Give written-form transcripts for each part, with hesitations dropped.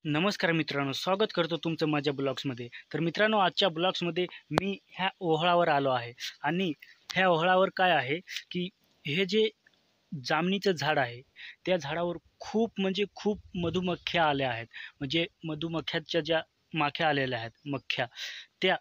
नमस्कार मित्रांनो, स्वागत करतो तुमचं माझ्या ब्लॉग्समध्ये। तर मित्रांनो, आजच्या ब्लॉग्समध्ये मी ह्या ओहळावर आलो आहे आणि ह्या ओहळावर काय आहे की हे जे जामणीचं झाड आहे, त्या झाडावर खूप म्हणजे खूप मधुमक्ख्या आल्या आहेत। म्हणजे मधुमक्ख्याच्या ज्या माख्या आलेल्या आहेत, मक्ख्या, त्या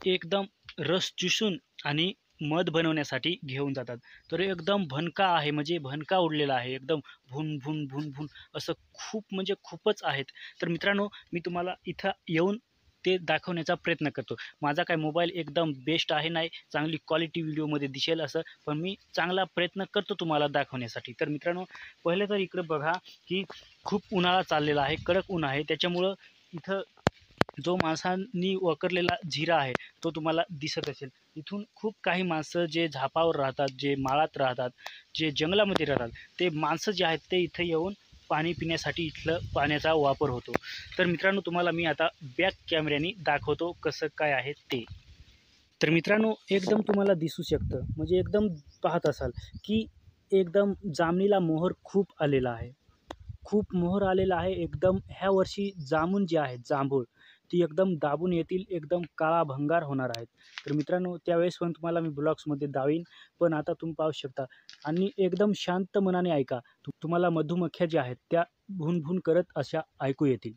एकदम रस चुसून आणि मध बनवण्यासाठी घेऊन जातात। तर एकदम भनका आहे, म्हणजे भनका उडलेला आहे, एकदम भुन भुन भुन भुन असं खूप म्हणजे खूपच आहेत। तर मित्रांनो, मी तुम्हाला इथं येऊन ते दाखवण्याचा प्रयत्न करतो। माझा काय मोबाईल एकदम बेस्ट आहे नाही, चांगली क्वालिटी व्हिडिओमध्ये दिसेल असं, पण मी चांगला प्रयत्न करतो तुम्हाला दाखवण्यासाठी। तर मित्रांनो, पहिले तर इकडे बघा की खूप उन्हाळा चाललेला आहे, कडक ऊन आहे, त्याच्यामुळं इथं जो माणसांनी वखरलेला जिरा आहे तो तुम्हाला दिसत असेल। इथून खूप काही माणसं जे झापावर राहतात, जे माळात राहतात, जे जंगलामध्ये राहतात, ते माणसं जे आहेत ते इथं येऊन पाणी पिण्यासाठी इथलं पाण्याचा वापर होतो। तर मित्रांनो, तुम्हाला मी आता बॅक कॅमेऱ्याने दाखवतो कसं काय आहे ते। तर मित्रांनो, एकदम तुम्हाला दिसू शकतं, म्हणजे एकदम पाहत असाल की एकदम जामणीला मोहर खूप आलेला आहे, खूप मोहर आलेला आहे। एकदम ह्या वर्षी जामून जे आहेत, जांभूळ, ती एकदम दाबून येतील, एकदम काळा भंगार होणार आहेत। तर मित्रांनो, त्यावेळेस पण तुम्हाला मी ब्लॉग्समध्ये दावीन, पण आता तुम्ही पाहू शकता। आणि एकदम शांत मनाने ऐका, तुम्हाला मधुमक्ख्या ज्या आहेत त्या भुनभुन करत अशा ऐकू येतील।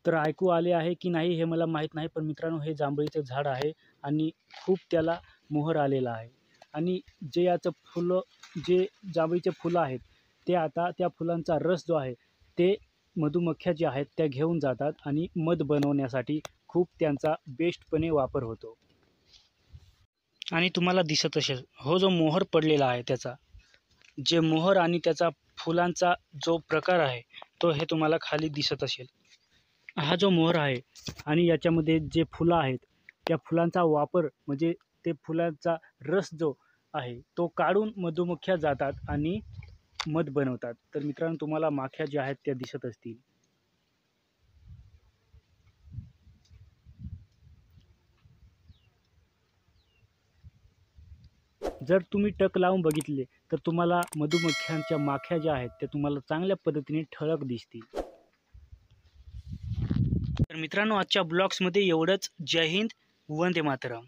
तर ऐकू आले आहे की नाही हे मला माहीत नाही, पण मित्रांनो, हे जांभळीचं झाड आहे आणि खूप त्याला मोहर आलेला आहे। आणि जे याचं फुलं, जे जांभळीचे फुलं आहेत, ते आता त्या फुलांचा रस जो आहे ते मधुमक्ख्या ज्या आहेत त्या घेऊन जातात आणि मध बनवण्यासाठी खूप त्यांचा बेस्टपणे वापर होतो। आणि तुम्हाला दिसत असेल, हो जो मोहर पडलेला आहे त्याचा, जे मोहर आणि त्याचा फुलांचा जो प्रकार आहे, तो हे तुम्हाला खाली दिसत असेल। हा जो मोहर आहे आणि याच्यामध्ये जे फुलं आहेत, त्या फुलांचा वापर म्हणजे ते फुलांचा रस जो आहे तो काढून मधुमक्ख्या जातात आणि मध बनवतात। तर मित्रांनो, तुम्हाला माख्या ज्या आहेत त्या दिसत असतील। जर तुम्ही टक लावून बघितले तर तुम्हाला मधुमक्ख्यांच्या माख्या ज्या आहेत त्या तुम्हाला चांगल्या पद्धतीने ठळक दिसतील। तर मित्रांनो, आजच्या ब्लॉग्समध्ये एवढंच। जय हिंद, वंदे मातरम।